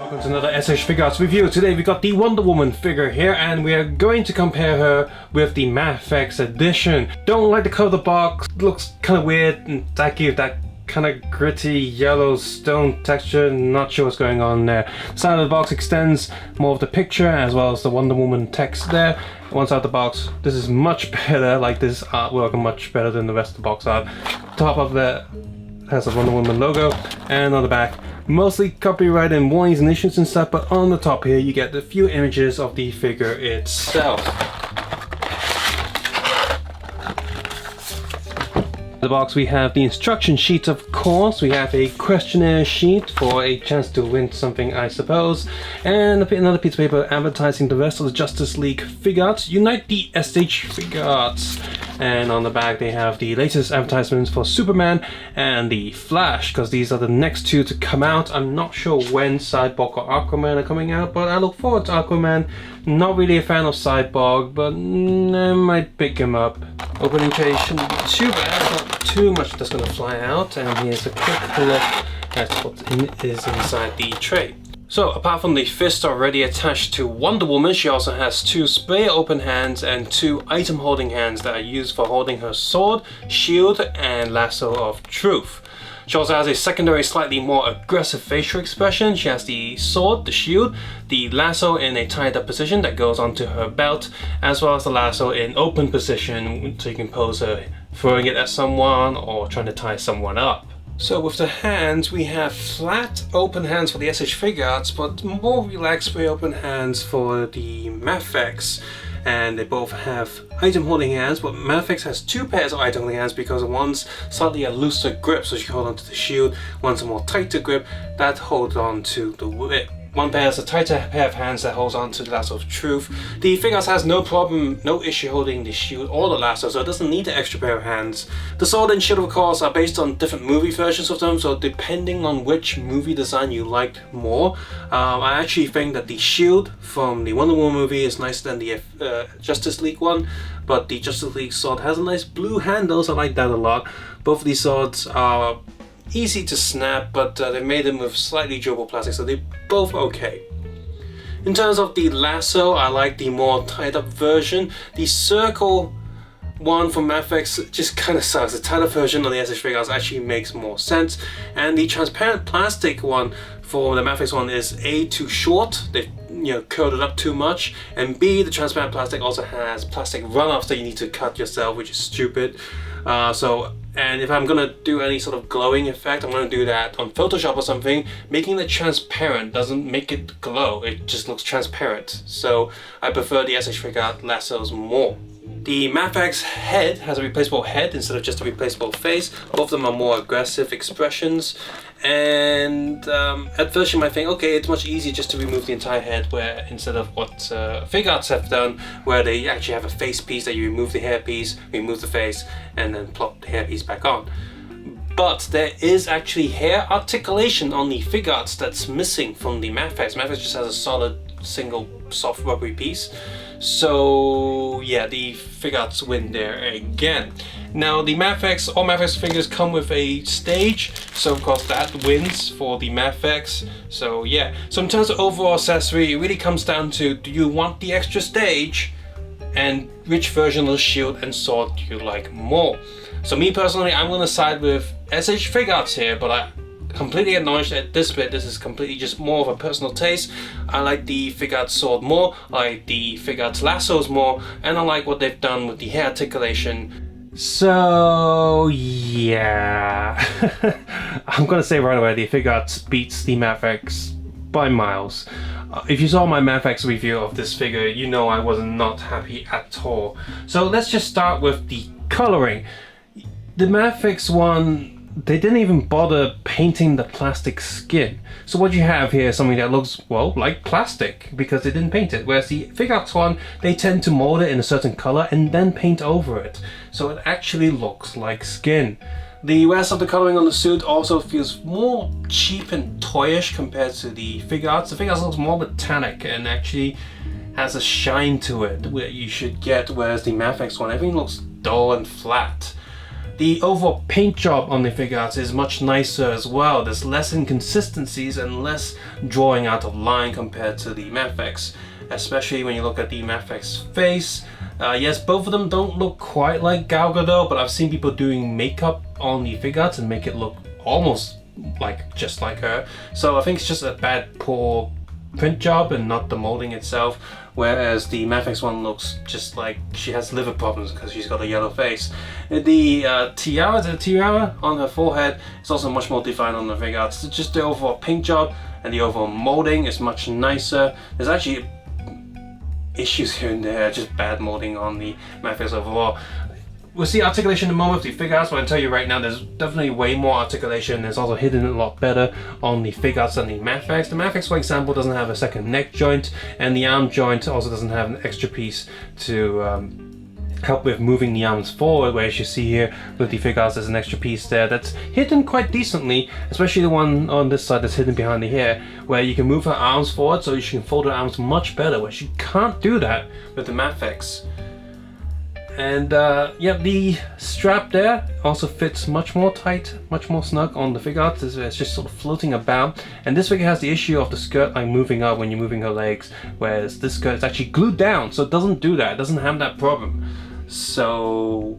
Welcome to another SH Figuarts review. Today we got the Wonder Woman figure here and we are going to compare her with the Mafex edition. Don't like the color of the box, looks kind of weird and that gives that kind of gritty yellow stone texture. Not sure what's going on there. The side of the box extends more of the picture as well as the Wonder Woman text there. One side of the box, this is much better, like this artwork much better than the rest of the box art. Top of the has a Wonder Woman logo, and on the back mostly copyright and warnings and issues and stuff, but on the top here you get a few images of the figure itself. In the box we have the instruction sheet, of course. We have a questionnaire sheet for a chance to win something, I suppose, and another piece of paper advertising the rest of the Justice League Figuarts. Unite the SH Figuarts. And on the back they have the latest advertisements for Superman and the Flash, because these are the next two to come out. I'm not sure when Cyborg or Aquaman are coming out, but I look forward to Aquaman. Not really a fan of Cyborg, but I might pick him up. Opening page shouldn't be too bad, not too much that's going to fly out, and here's a quick look at what is inside the tray. So, apart from the fist already attached to Wonder Woman, she also has two spray open hands and two item holding hands that are used for holding her sword, shield, and lasso of truth. She also has a secondary, slightly more aggressive facial expression. She has the sword, the shield, the lasso in a tied up position that goes onto her belt, as well as the lasso in open position, so you can pose her throwing it at someone or trying to tie someone up. So with the hands, we have flat open hands for the SH Figuarts, but more relaxed way open hands for the Mafex. And they both have item holding hands, but Mafex has two pairs of item holding hands because one's slightly a looser grip, so she can hold on to the shield, one's a more tighter grip that holds on to the whip. One pair has a tighter pair of hands that holds on to the lasso of truth. The Figuarts has no issue holding the shield or the lasso, so it doesn't need the extra pair of hands. The sword and shield, of course, are based on different movie versions of them, so depending on which movie design you liked more, I actually think that the shield from the Wonder Woman movie is nicer than the Justice League one, but the Justice League sword has a nice blue handle, so I like that a lot. Both of these swords are easy to snap, but they made them with slightly durable plastic, so they're both okay. In terms of the lasso, I like the more tied up version. The circle one from Mafex just kind of sucks. The tied up version on the SH Figuarts actually makes more sense, and the transparent plastic one for the Mafex one is A, too short. They've curled it up too much, and B, the transparent plastic also has plastic runoffs that you need to cut yourself, which is stupid. And if I'm gonna do any sort of glowing effect, I'm gonna do that on Photoshop or something. Making it transparent doesn't make it glow, it just looks transparent. So I prefer the SH Figuarts lassos more. The Mafex head has a replaceable head instead of just a replaceable face. Both of them are more aggressive expressions. And at first you might think, okay, it's much easier just to remove the entire head, where instead of what Figuarts have done, where they actually have a face piece that you remove the hair piece, remove the face, and then plop the hair piece back on. But there is actually hair articulation on the Figuarts that's missing from the Mafex. Mafex just has a solid, single, soft, rubbery piece. So yeah, the Figuarts win there again. Now the all Mafex figures come with a stage, so of course that wins for the Mafex. So yeah, so in terms of overall accessory, it really comes down to, do you want the extra stage, and which version of the shield and sword do you like more? So me personally, I'm gonna side with SH Figuarts here, but I completely acknowledge that this is completely just more of a personal taste. I like the Figuarts sword more, I like the Figuarts lassos more, and I like what they've done with the hair articulation. So yeah, I'm gonna say right away, the Figuarts beats the Mafex by miles. If you saw my Mafex review of this figure, you know I was not happy at all. So let's just start with the coloring. The Mafex one, they didn't even bother painting the plastic skin. So what you have here is something that looks, well, like plastic, because they didn't paint it. Whereas the Figuarts one, they tend to mold it in a certain color and then paint over it. So it actually looks like skin. The rest of the coloring on the suit also feels more cheap and toyish compared to the Figuarts. The Figuarts looks more botanic and actually has a shine to it where you should get, whereas the Mafex one, everything looks dull and flat. The overall paint job on the Figuarts is much nicer as well. There's less inconsistencies and less drawing out of line compared to the Mafex, especially when you look at the Mafex face. Yes, both of them don't look quite like Gal Gadot, but I've seen people doing makeup on the Figuarts and make it look almost like just like her. So I think it's just a poor print job and not the molding itself, whereas the Mafex one looks just like she has liver problems because she's got a yellow face. The tiara on her forehead is also much more defined on the Figuarts. It's just the overall paint job and the overall molding is much nicer. There's actually issues here and there, just bad molding on the Mafex overall. We'll see articulation in a moment with the Figuarts, but I can tell you right now there's definitely way more articulation. There's also hidden a lot better on the Figuarts than the Mafex. The Mafex, for example, doesn't have a second neck joint, and the arm joint also doesn't have an extra piece to help with moving the arms forward, whereas you see here with the Figuarts there's an extra piece there that's hidden quite decently, especially the one on this side that's hidden behind the hair, where you can move her arms forward so she can fold her arms much better, where she can't do that with the Mafex. And yeah, the strap there also fits much more tight, much more snug on the Figuarts. It's just sort of floating about. And this figure has the issue of the skirt like moving up when you're moving her legs, whereas this skirt is actually glued down, so it doesn't do that. It doesn't have that problem. So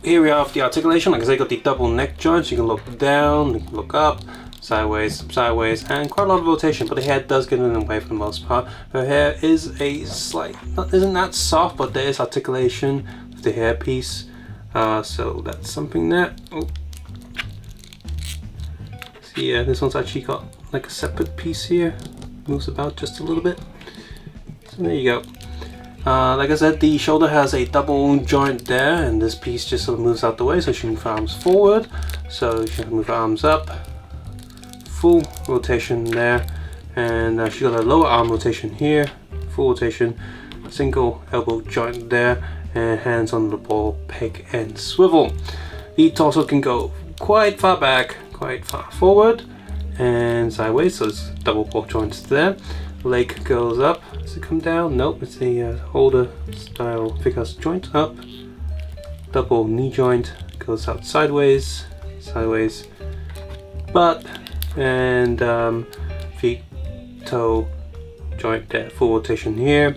here we have the articulation. Like I said, you got the double neck joints. You can look down, you can look up, sideways, and quite a lot of rotation, but the hair does get in the way for the most part. Her hair is a slight, isn't that soft, but there is articulation with the hair piece, so that's something there. Oh. So yeah, this one's actually got like a separate piece here, moves about just a little bit. So there you go. Like I said, the shoulder has a double joint there, and this piece just sort of moves out the way, so she can move her arms forward, so she can move her arms up. Full rotation there, and she got a lower arm rotation here, full rotation, single elbow joint there, and hands on the ball peg and swivel. The torso can go quite far back, quite far forward, and sideways, so it's double ball joints there. Leg goes up. Does it come down? Nope, it's a holder style Figuarts joint up. Double knee joint goes out sideways, sideways, butt, and feet toe joint there, full rotation here.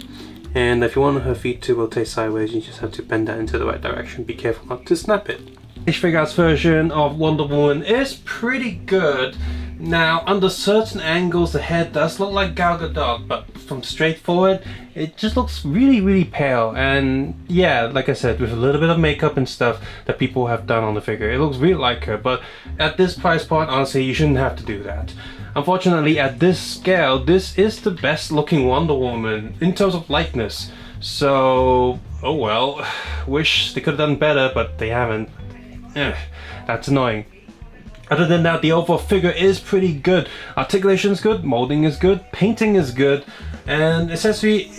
And if you want her feet to rotate sideways, you just have to bend that into the right direction. Be careful not to snap it. This Figuarts version of Wonder Woman is pretty good. Now, under certain angles, the head does look like Gal Gadot, but from straight forward, it just looks really pale. And yeah, like I said, with a little bit of makeup and stuff that people have done on the figure, it looks really like her. But at this price point, honestly, you shouldn't have to do that. Unfortunately, at this scale, this is the best looking Wonder Woman in terms of likeness. So, oh well, wish they could have done better, but they haven't. That's annoying. Other than that, the overall figure is pretty good. Articulation is good, molding is good, painting is good, and accessory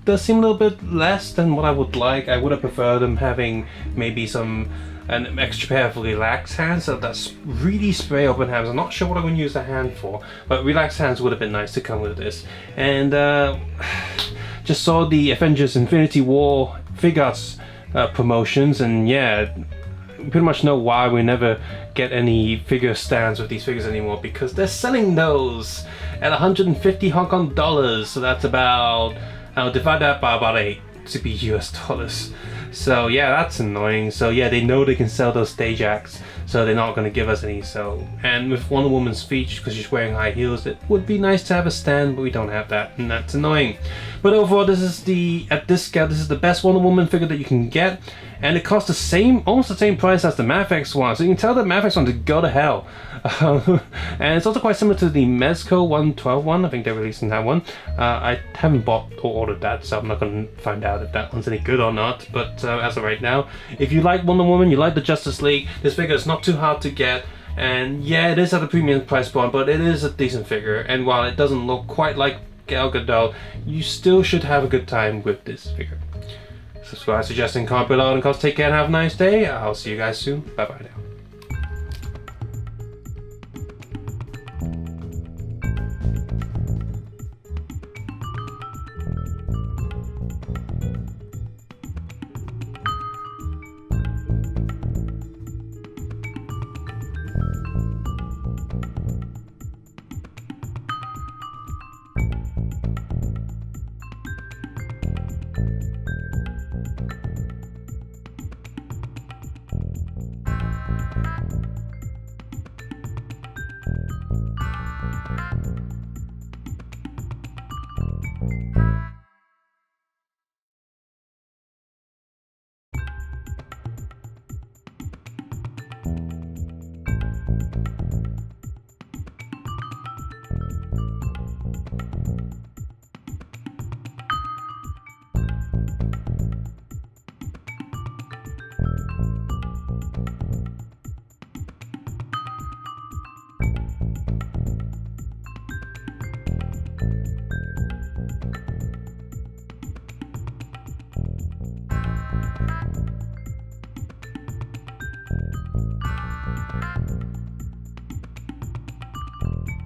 does seem a little bit less than what I would like. I would have preferred them having maybe an extra pair of relaxed hands, so that's really spray open hands. I'm not sure what I'm going to use the hand for, but relaxed hands would have been nice to come with this. And just saw the Avengers Infinity War Figuarts promotions, and yeah, pretty much know why we never get any figure stands with these figures anymore, because they're selling those at 150 Hong Kong dollars, so that's about, I'll divide that by about 8 to be US dollars. So yeah, that's annoying. So yeah, they know they can sell those stage acts, so they're not going to give us any. So, and with Wonder Woman's feet, because she's wearing high heels, it would be nice to have a stand, but we don't have that, and that's annoying. But overall, this is at this scale, this is the best Wonder Woman figure that you can get, and it costs almost the same price as the Mafex one, so you can tell the Mafex one to go to hell. And it's also quite similar to the Mezco 112 one. I think they're releasing that one. I haven't bought or ordered that, so I'm not going to find out if that one's any good or not. But as of right now, if you like Wonder Woman, you like the Justice League, this figure is not too hard to get. And yeah, it is at a premium price point, but it is a decent figure. And while it doesn't look quite like Gal Gadot, you still should have a good time with this figure. Subscribe, suggesting, comment below, and take care and have a nice day. I'll see you guys soon. Bye bye now.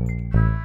you.